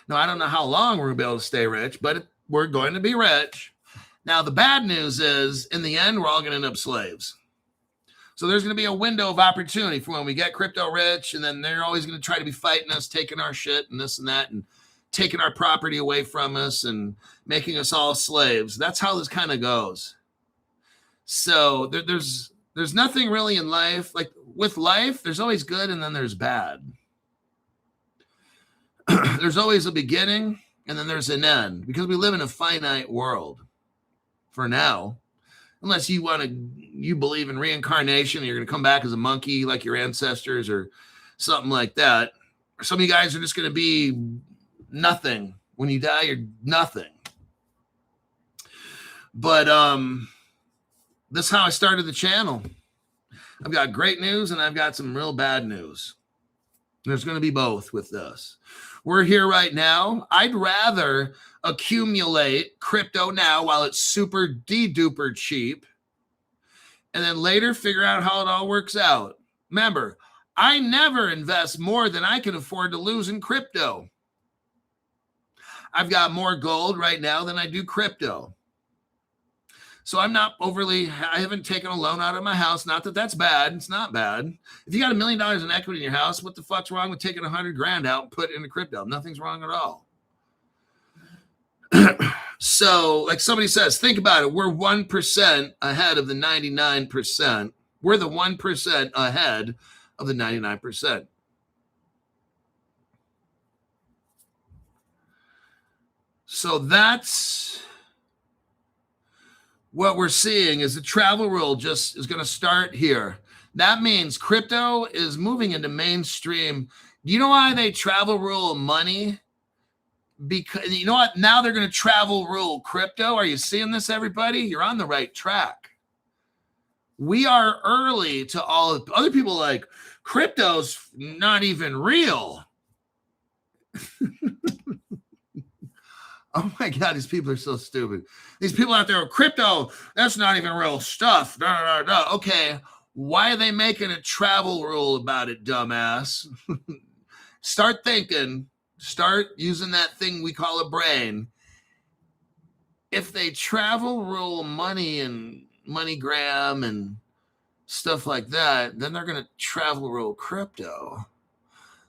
Now, I don't know how long we're going to be able to stay rich, but we're going to be rich. Now, the bad news is in the end, we're all going to end up slaves. So there's going to be a window of opportunity for when we get crypto rich, and then they're always going to try to be fighting us, taking our shit and this and that, and taking our property away from us and making us all slaves. That's how this kind of goes. So there's nothing really in life. Like with life, there's always good and then there's bad. There's always a beginning and then there's an end because we live in a finite world for now. Unless you believe in reincarnation and you're going to come back as a monkey like your ancestors or something like that. Or some of you guys are just going to be nothing. When you die, you're nothing. But this is how I started the channel. I've got great news and I've got some real bad news. There's going to be both with this. We're here right now. I'd rather accumulate crypto now while it's super de-duper cheap and then later figure out how it all works out. Remember, I never invest more than I can afford to lose in crypto. I've got more gold right now than I do crypto. So I'm not I haven't taken a loan out of my house. Not that that's bad. It's not bad. If you got $1 million in equity in your house, what the fuck's wrong with taking $100,000 out and put it into crypto? Nothing's wrong at all. So like somebody says, think about it. We're 1% ahead of the 99%. We're the 1% ahead of the 99%. So that's what we're seeing is the travel rule just is going to start here. That means crypto is moving into mainstream. Do you know why they travel rule money? Because you know what? Now they're going to travel rule crypto. Are you seeing this, everybody? You're on the right track. We are early to all other people like crypto's not even real. Oh my God, these people are so stupid. These people out there, crypto, that's not even real stuff. Okay, why are they making a travel rule about it, dumbass? Start thinking. Start using that thing we call a brain. If they travel rule money and MoneyGram and stuff like that, then they're going to travel rule crypto.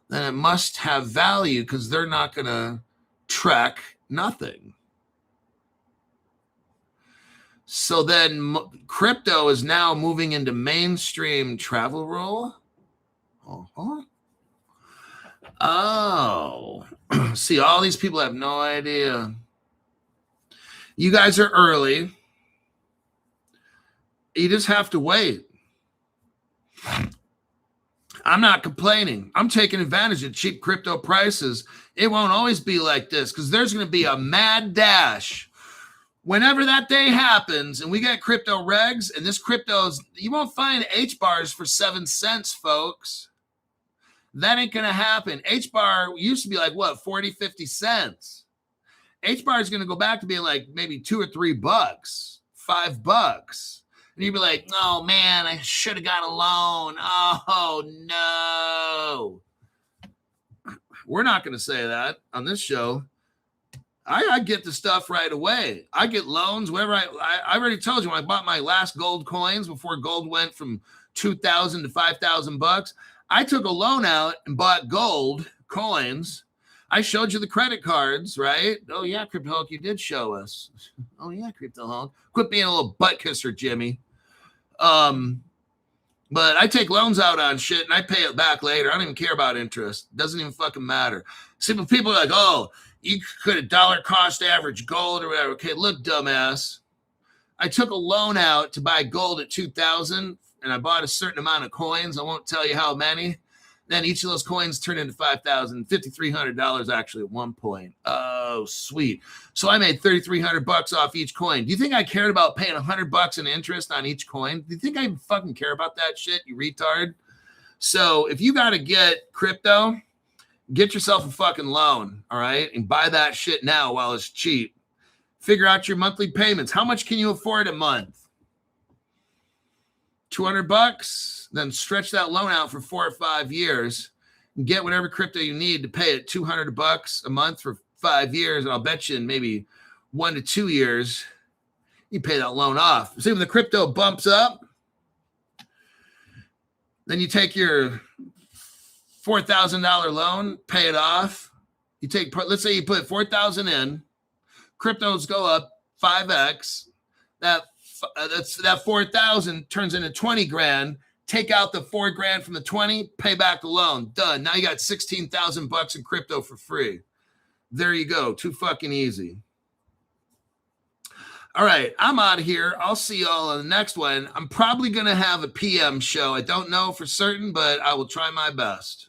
Then it must have value because they're not going to track nothing. So then crypto is now moving into mainstream travel rule. Oh, see, all these people have no idea. You guys are early. You just have to wait. I'm not complaining. I'm taking advantage of cheap crypto prices. It won't always be like this because there's going to be a mad dash. Whenever that day happens and we get crypto regs and this crypto's, you won't find HBARs for 7 cents, folks. That ain't going to happen. HBAR used to be like, what, 40, 50 cents. HBAR is going to go back to being like maybe $2 or $3, $5. And you'd be like, oh, man, I should have got a loan. Oh, no. We're not going to say that on this show. I get the stuff right away. I get loans, whatever. I already told you when I bought my last gold coins before gold went from $2,000 to $5,000. I took a loan out and bought gold coins. I showed you the credit cards, right? Oh, yeah, Crypto Hulk, you did show us. Oh, yeah, Crypto Hulk. Quit being a little butt kisser, Jimmy. But I take loans out on shit and I pay it back later. I don't even care about interest. It doesn't even fucking matter. See, but people are like, oh, You could have dollar cost average gold or whatever. Okay, look, dumbass. I took a loan out to buy gold at 2,000 and I bought a certain amount of coins. I won't tell you how many. Then each of those coins turned into $5,000, $5,300 actually at one point. Oh, sweet. So I made $3,300 off each coin. Do you think I cared about paying $100 in interest on each coin? Do you think I even fucking care about that shit, you retard? So if you got to get crypto, get yourself a fucking loan, all right? And buy that shit now while it's cheap. Figure out your monthly payments. How much can you afford a month? $200? Then stretch that loan out for 4 or 5 years and get whatever crypto you need to pay it $200 a month for 5 years. And I'll bet you in maybe 1 to 2 years, you pay that loan off. See, when the crypto bumps up, then you take your $4,000 loan, pay it off. You take, let's say you put $4,000 in, cryptos go up 5x. That 4,000 turns into 20 grand. Take out the 4 grand from the 20, pay back the loan. Done. Now you got $16,000 in crypto for free. There you go. Too fucking easy. All right, I'm out of here. I'll see y'all on the next one. I'm probably going to have a PM show. I don't know for certain, but I will try my best.